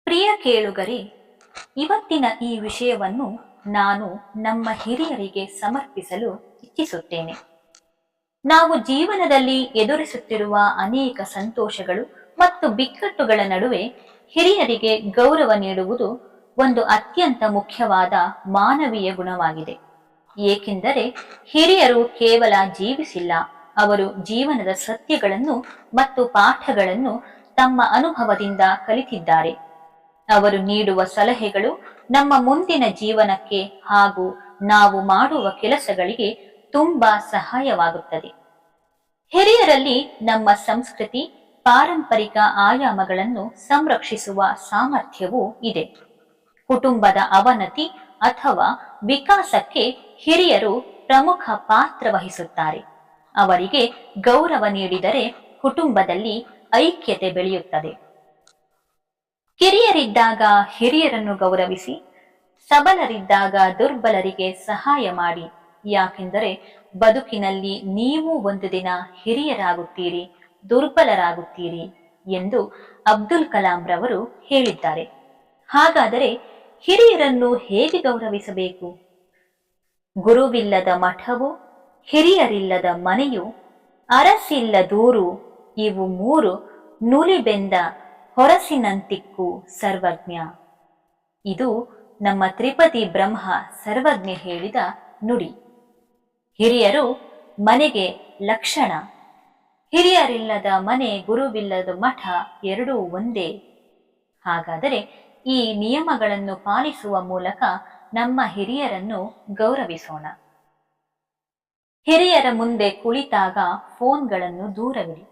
ಪ್ರಿಯ ಕೇಳುಗರೆ, ಇವತ್ತಿನ ಈ ವಿಷಯವನ್ನು ನಾನು ನಮ್ಮ ಹಿರಿಯರಿಗೆ ಸಮರ್ಪಿಸಲು ಇಚ್ಛಿಸುತ್ತೇನೆ. ನಾವು ಜೀವನದಲ್ಲಿ ಎದುರಿಸುತ್ತಿರುವ ಅನೇಕ ಸಂತೋಷಗಳು ಮತ್ತು ಬಿಕ್ಕಟ್ಟುಗಳ ನಡುವೆ ಹಿರಿಯರಿಗೆ ಗೌರವ ನೀಡುವುದು ಒಂದು ಅತ್ಯಂತ ಮುಖ್ಯವಾದ ಮಾನವೀಯ ಗುಣವಾಗಿದೆ. ಏಕೆಂದರೆ ಹಿರಿಯರು ಕೇವಲ ಜೀವಿಸಿಲ್ಲ, ಅವರು ಜೀವನದ ಸತ್ಯಗಳನ್ನು ಮತ್ತು ಪಾಠಗಳನ್ನು ತಮ್ಮ ಅನುಭವದಿಂದ ಕಲಿತಿದ್ದಾರೆ. ಅವರು ನೀಡುವ ಸಲಹೆಗಳು ನಮ್ಮ ಮುಂದಿನ ಜೀವನಕ್ಕೆ ಹಾಗೂ ನಾವು ಮಾಡುವ ಕೆಲಸಗಳಿಗೆ ತುಂಬಾ ಸಹಾಯವಾಗುತ್ತದೆ. ಹಿರಿಯರಲ್ಲಿ ನಮ್ಮ ಸಂಸ್ಕೃತಿ, ಪಾರಂಪರಿಕ ಆಯಾಮಗಳನ್ನು ಸಂರಕ್ಷಿಸುವ ಸಾಮರ್ಥ್ಯವೂ ಇದೆ. ಕುಟುಂಬದ ಅವನತಿ ಅಥವಾ ವಿಕಾಸಕ್ಕೆ ಹಿರಿಯರು ಪ್ರಮುಖ ಪಾತ್ರ ವಹಿಸುತ್ತಾರೆ. ಅವರಿಗೆ ಗೌರವ ನೀಡಿದರೆ ಕುಟುಂಬದಲ್ಲಿ ಐಕ್ಯತೆ ಬೆಳೆಯುತ್ತದೆ. ಕಿರಿಯರಿದ್ದಾಗ ಹಿರಿಯರನ್ನು ಗೌರವಿಸಿ, ಸಬಲರಿದ್ದಾಗ ದುರ್ಬಲರಿಗೆ ಸಹಾಯ ಮಾಡಿ. ಯಾಕೆಂದರೆ ಬದುಕಿನಲ್ಲಿ ನೀವು ಒಂದು ದಿನ ಹಿರಿಯರಾಗುತ್ತೀರಿ, ದುರ್ಬಲರಾಗುತ್ತೀರಿ ಎಂದು ಅಬ್ದುಲ್ ಕಲಾಂ ರವರು ಹೇಳಿದ್ದಾರೆ. ಹಾಗಾದರೆ ಹಿರಿಯರನ್ನು ಹೇಗೆ ಗೌರವಿಸಬೇಕು? ಗುರುವಿಲ್ಲದ ಮಠವು, ಹಿರಿಯರಿಲ್ಲದ ಮನೆಯು, ಅರಸಿಲ್ಲದೂರು, ಇವು ಮೂರು ನುಲಿಬೆಂದ ಹೊರಸಿನಂತಿಕ್ಕು ಸರ್ವಜ್ಞ. ಇದು ನಮ್ಮ ತ್ರಿಪದಿ ಬ್ರಹ್ಮ ಸರ್ವಜ್ಞ ಹೇಳಿದ ನುಡಿ. ಹಿರಿಯರು ಮನೆಗೆ ಲಕ್ಷಣ. ಹಿರಿಯರಿಲ್ಲದ ಮನೆ, ಗುರುವಿಲ್ಲದ ಮಠ ಎರಡೂ ಒಂದೇ. ಹಾಗಾದರೆ ಈ ನಿಯಮಗಳನ್ನು ಪಾಲಿಸುವ ಮೂಲಕ ನಮ್ಮ ಹಿರಿಯರನ್ನು ಗೌರವಿಸೋಣ. ಹಿರಿಯರ ಮುಂದೆ ಕುಳಿತಾಗ ಫೋನ್ಗಳನ್ನು ದೂರವಿಡಿ.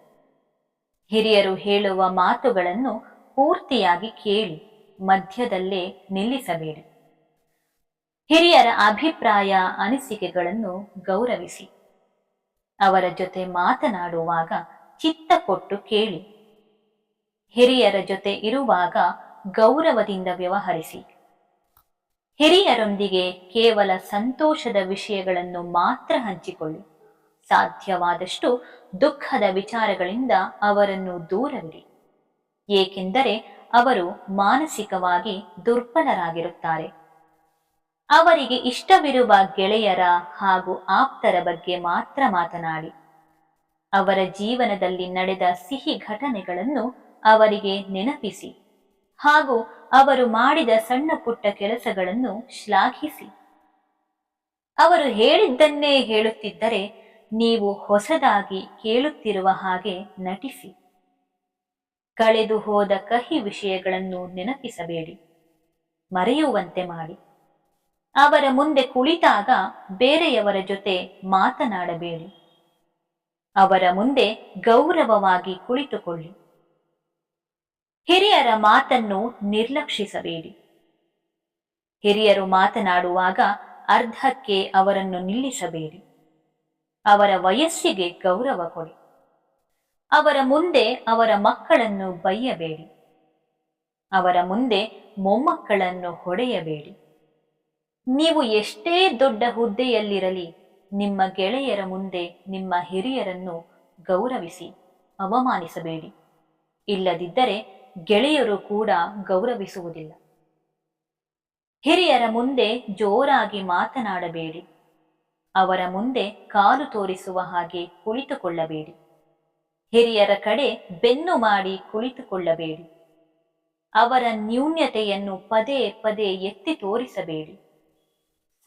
ಹಿರಿಯರು ಹೇಳುವ ಮಾತುಗಳನ್ನು ಪೂರ್ತಿಯಾಗಿ ಕೇಳಿ, ಮಧ್ಯದಲ್ಲೇ ನಿಲ್ಲಿಸಬೇಡಿ. ಹಿರಿಯರ ಅಭಿಪ್ರಾಯ, ಅನಿಸಿಕೆಗಳನ್ನು ಗೌರವಿಸಿ. ಅವರ ಜೊತೆ ಮಾತನಾಡುವಾಗ ಚಿತ್ತ ಕೊಟ್ಟು ಕೇಳಿ. ಹಿರಿಯರ ಜೊತೆ ಇರುವಾಗ ಗೌರವದಿಂದ ವ್ಯವಹರಿಸಿ. ಹಿರಿಯರೊಂದಿಗೆ ಕೇವಲ ಸಂತೋಷದ ವಿಷಯಗಳನ್ನು ಮಾತ್ರ ಹಂಚಿಕೊಳ್ಳಿ. ಸಾಧ್ಯವಾದಷ್ಟು ದುಃಖದ ವಿಚಾರಗಳಿಂದ ಅವರನ್ನು ದೂರವಿಡಿ. ಏಕೆಂದರೆ ಅವರು ಮಾನಸಿಕವಾಗಿ ದುರ್ಬಲರಾಗಿರುತ್ತಾರೆ. ಅವರಿಗೆ ಇಷ್ಟವಿರುವ ಗೆಳೆಯರ ಹಾಗೂ ಆಪ್ತರ ಬಗ್ಗೆ ಮಾತ್ರ ಮಾತನಾಡಿ. ಅವರ ಜೀವನದಲ್ಲಿ ನಡೆದ ಸಿಹಿ ಘಟನೆಗಳನ್ನು ಅವರಿಗೆ ನೆನಪಿಸಿ ಹಾಗೂ ಅವರು ಮಾಡಿದ ಸಣ್ಣ ಪುಟ್ಟ ಕೆಲಸಗಳನ್ನು ಶ್ಲಾಘಿಸಿ. ಅವರು ಹೇಳಿದ್ದನ್ನೇ ಹೇಳುತ್ತಿದ್ದರೆ ನೀವು ಹೊಸದಾಗಿ ಕೇಳುತ್ತಿರುವ ಹಾಗೆ ನಟಿಸಿ. ಕಳೆದು ಹೋದ ಕಹಿ ವಿಷಯಗಳನ್ನು ನೆನಪಿಸಬೇಡಿ, ಮರೆಯುವಂತೆ ಮಾಡಿ. ಅವರ ಮುಂದೆ ಕುಳಿತಾಗ ಬೇರೆಯವರ ಜೊತೆ ಮಾತನಾಡಬೇಡಿ. ಅವರ ಮುಂದೆ ಗೌರವವಾಗಿ ಕುಳಿತುಕೊಳ್ಳಿ. ಹಿರಿಯರ ಮಾತನ್ನು ನಿರ್ಲಕ್ಷಿಸಬೇಡಿ. ಹಿರಿಯರು ಮಾತನಾಡುವಾಗ ಅರ್ಧಕ್ಕೆ ಅವರನ್ನು ನಿಲ್ಲಿಸಬೇಡಿ. ಅವರ ವಯಸ್ಸಿಗೆ ಗೌರವ ಕೊಡಿ. ಅವರ ಮುಂದೆ ಅವರ ಮಕ್ಕಳನ್ನು ಬೈಯಬೇಡಿ. ಅವರ ಮುಂದೆ ಮೊಮ್ಮಕ್ಕಳನ್ನು ಹೊಡೆಯಬೇಡಿ. ನೀವು ಎಷ್ಟೇ ದೊಡ್ಡ ಹುದ್ದೆಯಲ್ಲಿರಲಿ, ನಿಮ್ಮ ಗೆಳೆಯರ ಮುಂದೆ ನಿಮ್ಮ ಹಿರಿಯರನ್ನು ಗೌರವಿಸಿ, ಅವಮಾನಿಸಬೇಡಿ. ಇಲ್ಲದಿದ್ದರೆ ಗೆಳೆಯರು ಕೂಡ ಗೌರವಿಸುವುದಿಲ್ಲ. ಹಿರಿಯರ ಮುಂದೆ ಜೋರಾಗಿ ಮಾತನಾಡಬೇಡಿ. ಅವರ ಮುಂದೆ ಕಾಲು ತೋರಿಸುವ ಹಾಗೆ ಕುಳಿತುಕೊಳ್ಳಬೇಡಿ. ಹಿರಿಯರ ಕಡೆ ಬೆನ್ನು ಮಾಡಿ ಕುಳಿತುಕೊಳ್ಳಬೇಡಿ. ಅವರ ನ್ಯೂನ್ಯತೆಯನ್ನು ಪದೇ ಪದೇ ಎತ್ತಿ ತೋರಿಸಬೇಡಿ.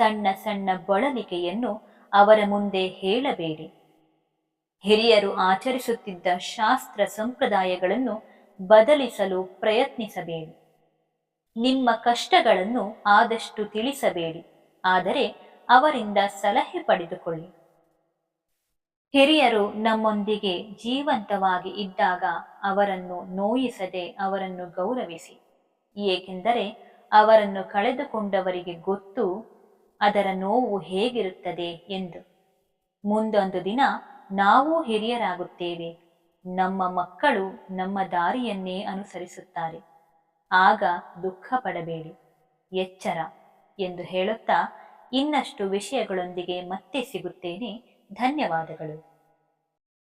ಸಣ್ಣ ಸಣ್ಣ ಬಳಲಿಕೆಯನ್ನು ಅವರ ಮುಂದೆ ಹೇಳಬೇಡಿ. ಹಿರಿಯರು ಆಚರಿಸುತ್ತಿದ್ದ ಶಾಸ್ತ್ರ ಸಂಪ್ರದಾಯಗಳನ್ನು ಬದಲಿಸಲು ಪ್ರಯತ್ನಿಸಬೇಡಿ. ನಿಮ್ಮ ಕಷ್ಟಗಳನ್ನು ಆದಷ್ಟು ತಿಳಿಸಬೇಡಿ, ಆದರೆ ಅವರಿಂದ ಸಲಹೆ ಪಡೆದುಕೊಳ್ಳಿ. ಹಿರಿಯರು ನಮ್ಮೊಂದಿಗೆ ಜೀವಂತವಾಗಿ ಇದ್ದಾಗ ಅವರನ್ನು ನೋಯಿಸದೆ ಅವರನ್ನು ಗೌರವಿಸಿ. ಏಕೆಂದರೆ ಅವರನ್ನು ಕಳೆದುಕೊಂಡವರಿಗೆ ಗೊತ್ತು ಅದರ ನೋವು ಹೇಗಿರುತ್ತದೆ ಎಂದು. ಮುಂದೊಂದು ದಿನ ನಾವು ಹಿರಿಯರಾಗುತ್ತೇವೆ, ನಮ್ಮ ಮಕ್ಕಳು ನಮ್ಮ ದಾರಿಯನ್ನೇ ಅನುಸರಿಸುತ್ತಾರೆ. ಆಗ ದುಃಖ ಪಡಬೇಡಿ, ಎಚ್ಚರ ಎಂದು ಹೇಳುತ್ತಾ ಇನ್ನಷ್ಟು ವಿಷಯಗಳೊಂದಿಗೆ ಮತ್ತೆ ಸಿಗುತ್ತೇನೆ. ಧನ್ಯವಾದಗಳು.